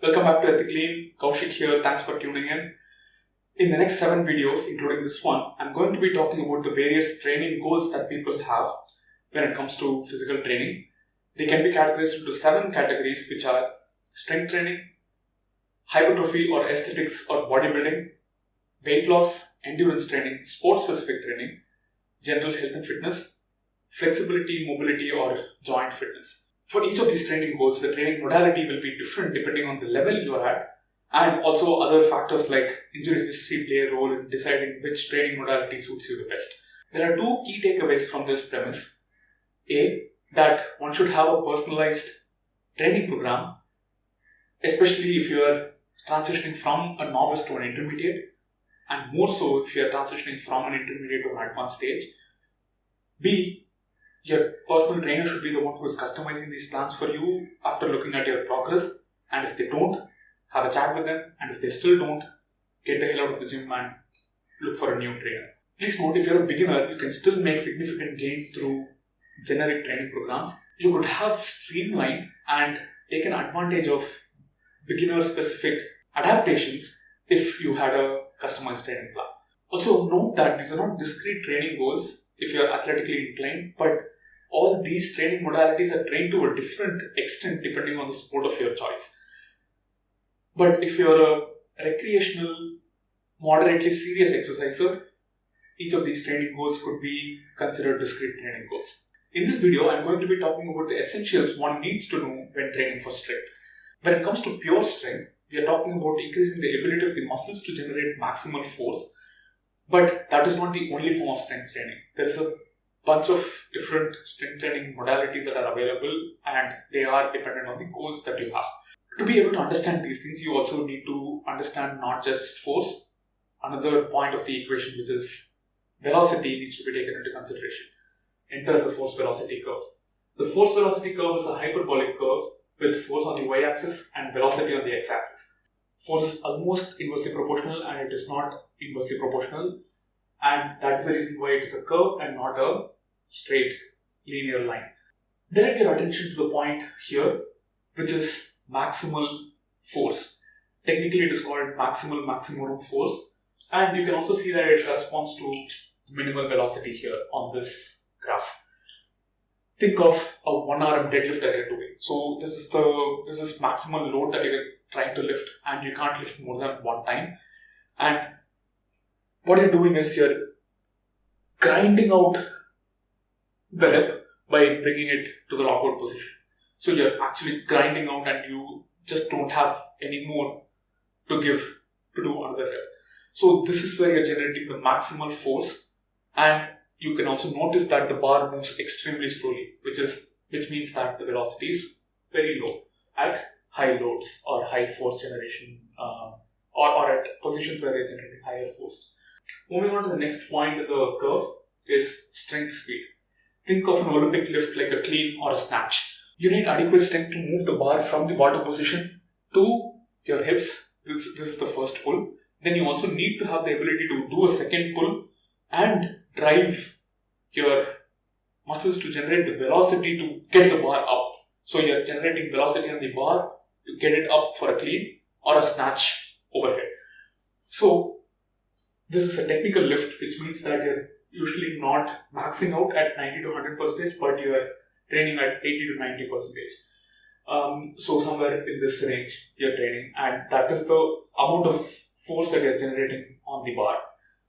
Welcome back to Ethically. Kaushik here. Thanks for tuning in. In the next 7 videos, including this one, I'm going to be talking about the various training goals that people have when it comes to physical training. They can be categorized into 7 categories, which are strength training, hypertrophy or aesthetics or bodybuilding, weight loss, endurance training, sport-specific training, general health and fitness, flexibility, mobility or joint fitness. For each of these training goals, the training modality will be different depending on the level you are at, and also other factors like injury history play a role in deciding which training modality suits you the best. There are 2 key takeaways from this premise. A, that one should have a personalized training program, especially if you are transitioning from a novice to an intermediate, and more so if you are transitioning from an intermediate to an advanced stage. B, your personal trainer should be the one who is customizing these plans for you after looking at your progress, and if they don't, have a chat with them, and if they still don't, get the hell out of the gym and look for a new trainer. Please note, if you're a beginner, you can still make significant gains through generic training programs. You could have streamlined and taken advantage of beginner-specific adaptations if you had a customized training plan. Also note that these are not discrete training goals if you are athletically inclined, but all these training modalities are trained to a different extent depending on the sport of your choice. But if you're a recreational, moderately serious exerciser, each of these training goals could be considered discrete training goals. In this video, I'm going to be talking about the essentials one needs to know when training for strength. When it comes to pure strength, we are talking about increasing the ability of the muscles to generate maximal force. But that is not the only form of strength training. There is a bunch of different strength training modalities that are available, and they are dependent on the goals that you have. To be able to understand these things, you also need to understand not just force. Another point of the equation, which is velocity, needs to be taken into consideration. Enter the force velocity curve. The force velocity curve is a hyperbolic curve with force on the y-axis and velocity on the x-axis. Force is almost inversely proportional and it is not inversely proportional, and that is the reason why it is a curve and not a straight linear line. Direct your attention to the point here, which is maximal force. Technically it is called maximum force, and you can also see that it corresponds to minimal velocity here on this graph. Think of a 1-arm deadlift that you're doing. So this is maximal load that you're trying to lift, and you can't lift more than one time. And what you're doing is you're grinding out the rep by bringing it to the lockout position. So you're actually grinding out and you just don't have any more to give to do another rep. So this is where you're generating the maximal force, and you can also notice that the bar moves extremely slowly, which means that the velocity is very low at high loads or high force generation, or at positions where they're generating higher force. Moving on to the next point of the curve is strength speed. Think of an Olympic lift like a clean or a snatch. You need adequate strength to move the bar from the bottom position to your hips. This is the first pull. Then you also need to have the ability to do a second pull and drive your muscles to generate the velocity to get the bar up. So you're generating velocity on the bar to get it up for a clean or a snatch overhead. So this is a technical lift, which means that you're usually not maxing out at 90 to 100%, but you're training at 80 to 90%. So somewhere in this range you're training, and that is the amount of force that you're generating on the bar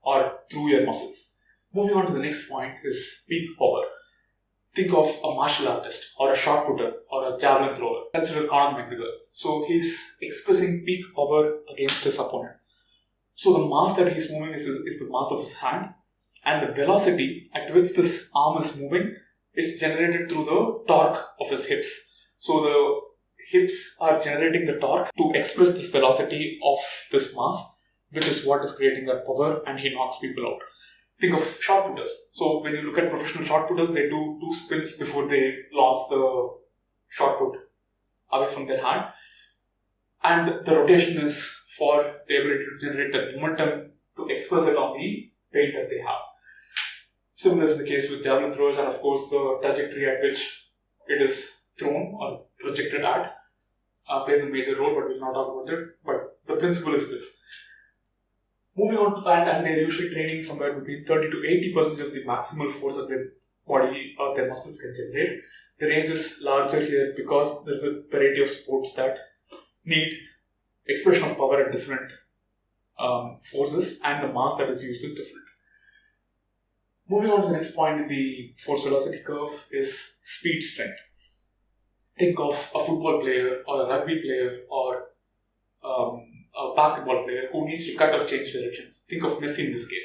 or through your muscles. Moving on to the next point is peak power. Think of a martial artist or a shot putter or a javelin thrower. Consider Conor McGregor. So he's expressing peak power against his opponent. So the mass that he's moving is the mass of his hand, and the velocity at which this arm is moving is generated through the torque of his hips. So the hips are generating the torque to express this velocity of this mass, which is what is creating that power, and he knocks people out. Think of shot putters. So when you look at professional shot putters, they do 2 spins before they launch the shot put away from their hand, and the rotation is for the ability to generate that momentum to express it on the paint that they have. Similar is the case with javelin throwers, and of course the trajectory at which it is thrown or projected at plays a major role, but we'll not talk about it. But the principle is this. Moving on to and they're usually training somewhere between 30 to 80% of the maximal force that their body or their muscles can generate. The range is larger here because there's a variety of sports that need expression of power at different forces, and the mass that is used is different. Moving on to the next point in the force velocity curve is speed strength. Think of a football player or a rugby player or a basketball player who needs to cut or change directions. Think of Messi in this case.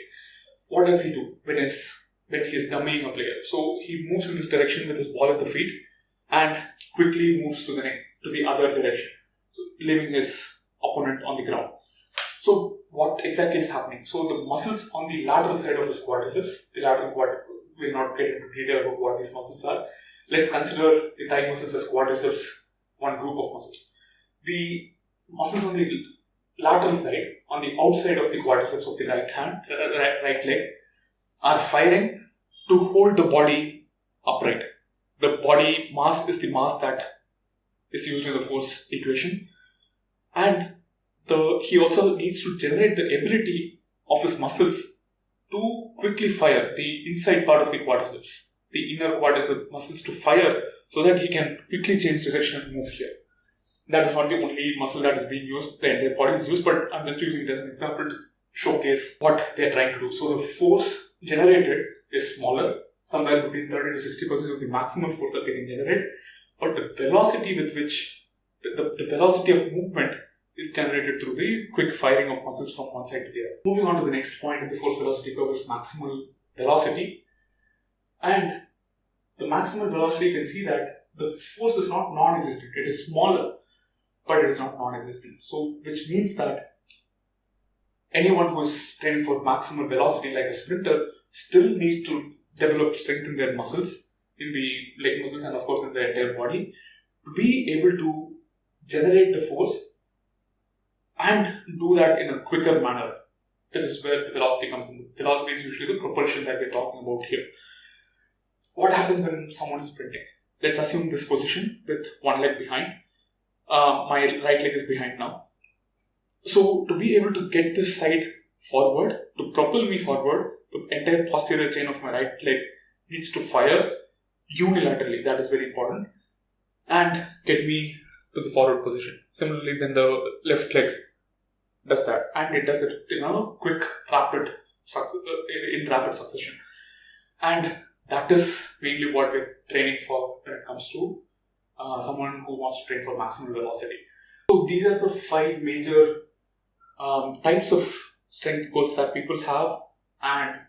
What does he do when he is dummying a player? So he moves in this direction with his ball at the feet and quickly moves to the other direction, so leaving his opponent on the ground. So what exactly is happening? So the muscles on the lateral side of his quadriceps, we'll not get into detail about what these muscles are. Let's consider the thigh muscles as quadriceps, one group of muscles. The muscles on the lateral side, on the outside of the quadriceps of the right leg, are firing to hold the body upright. The body mass is the mass that is used in the force equation, and he also needs to generate the ability of his muscles to quickly fire the inside part of the quadriceps, the inner quadricep muscles to fire so that he can quickly change direction and move here. That is not the only muscle that is being used, the entire body is used, but I'm just using it as an example to showcase what they're trying to do. So the force generated is smaller, somewhere between 30 to 60% of the maximum force that they can generate, but the velocity with which, the velocity of movement is generated through the quick firing of muscles from one side to the other. Moving on to the next point in the force velocity curve is maximal velocity. And the maximal velocity, you can see that the force is not non-existent. It is smaller, but it is not non-existent. So, which means that anyone who is training for maximal velocity, like a sprinter, still needs to develop strength in their muscles, in the leg muscles, and of course in the entire body, to be able to generate the force and do that in a quicker manner, which is where the velocity comes in. The velocity is usually the propulsion that we're talking about here. What happens when someone is sprinting? Let's assume this position with one leg behind. My right leg is behind now. So to be able to get this side forward, to propel me forward, the entire posterior chain of my right leg needs to fire unilaterally. That is very important. And get me to the forward position. Similarly, then the left leg does that, and it does it in a quick, rapid succession. And that is mainly what we're training for when it comes to someone who wants to train for maximal velocity. So these are the 5 major types of strength goals that people have, and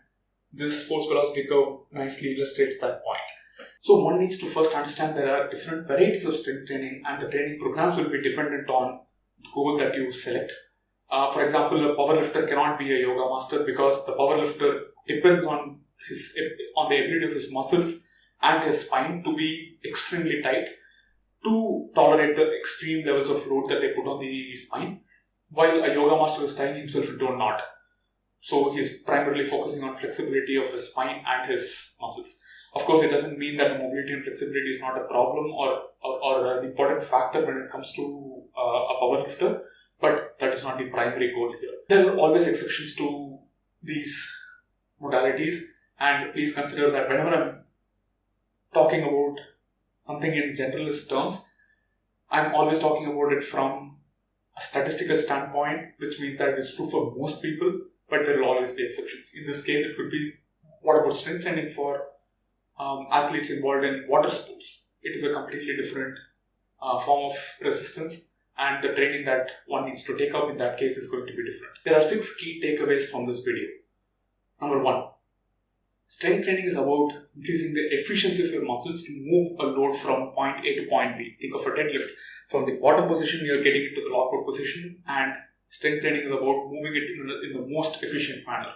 this force velocity curve nicely illustrates that point. So one needs to first understand there are different varieties of strength training, and the training programs will be dependent on the goal that you select. For example, a powerlifter cannot be a yoga master because the powerlifter depends on the ability of his muscles and his spine to be extremely tight to tolerate the extreme levels of load that they put on the spine, while a yoga master is tying himself into a knot. So he's primarily focusing on flexibility of his spine and his muscles. Of course, it doesn't mean that the mobility and flexibility is not a problem or an important factor when it comes to a powerlifter, but that is not the primary goal here. There are always exceptions to these modalities, and please consider that whenever I'm talking about something in generalist terms, I'm always talking about it from a statistical standpoint, which means that it is true for most people, but there will always be exceptions. In this case, it could be, what about strength training for athletes involved in water sports? It is a completely different form of resistance, and the training that one needs to take up in that case is going to be different. There are 6 key takeaways from this video. Number 1, strength training is about increasing the efficiency of your muscles to move a load from point A to point B. Think of a deadlift. From the bottom position, you are getting into the lockout position, and strength training is about moving it in the most efficient manner.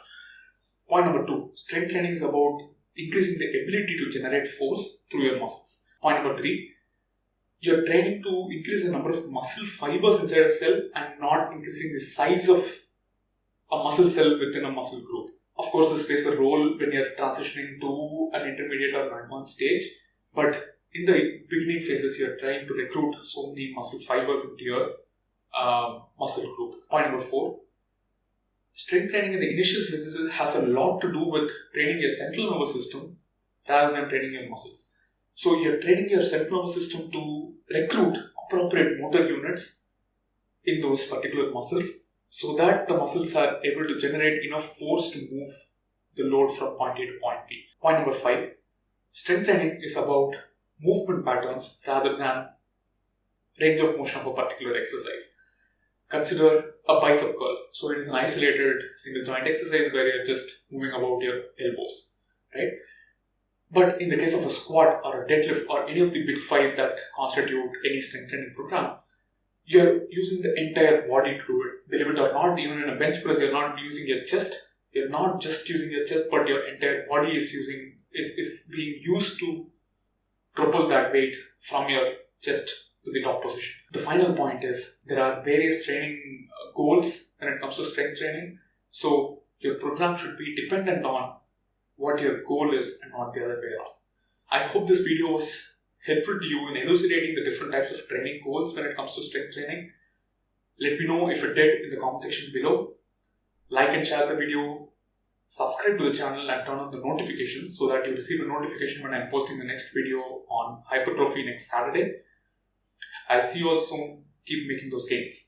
Point number 2, strength training is about increasing the ability to generate force through your muscles. Point number 3, you're training to increase the number of muscle fibers inside a cell and not increasing the size of a muscle cell within a muscle group. Of course, this plays a role when you're transitioning to an intermediate or an advanced stage, but in the beginning phases, you're trying to recruit so many muscle fibers into your muscle group. Point number 4. Strength training in the initial phases has a lot to do with training your central nervous system rather than training your muscles. So you're training your central nervous system to recruit appropriate motor units in those particular muscles so that the muscles are able to generate enough force to move the load from point A to point B. Point number 5. Strength training is about movement patterns rather than range of motion of a particular exercise. Consider a bicep curl. So it is an isolated single joint exercise where you're just moving about your elbows, right? But in the case of a squat or a deadlift or any of the big 5 that constitute any strength training program, you're using the entire body to do it. Believe it or not, even in a bench press, you're not using your chest. You're not just using your chest, but your entire body is being used to propel that weight from your chest to the top position. The final point is there are various training goals when it comes to strength training. So your program should be dependent on what your goal is and not the other way around. I hope this video was helpful to you in elucidating the different types of training goals when it comes to strength training. Let me know if it did in the comment section below. Like and share the video. Subscribe to the channel and turn on the notifications so that you receive a notification when I'm posting the next video on hypertrophy next Saturday. I'll see you all soon. Keep making those gains.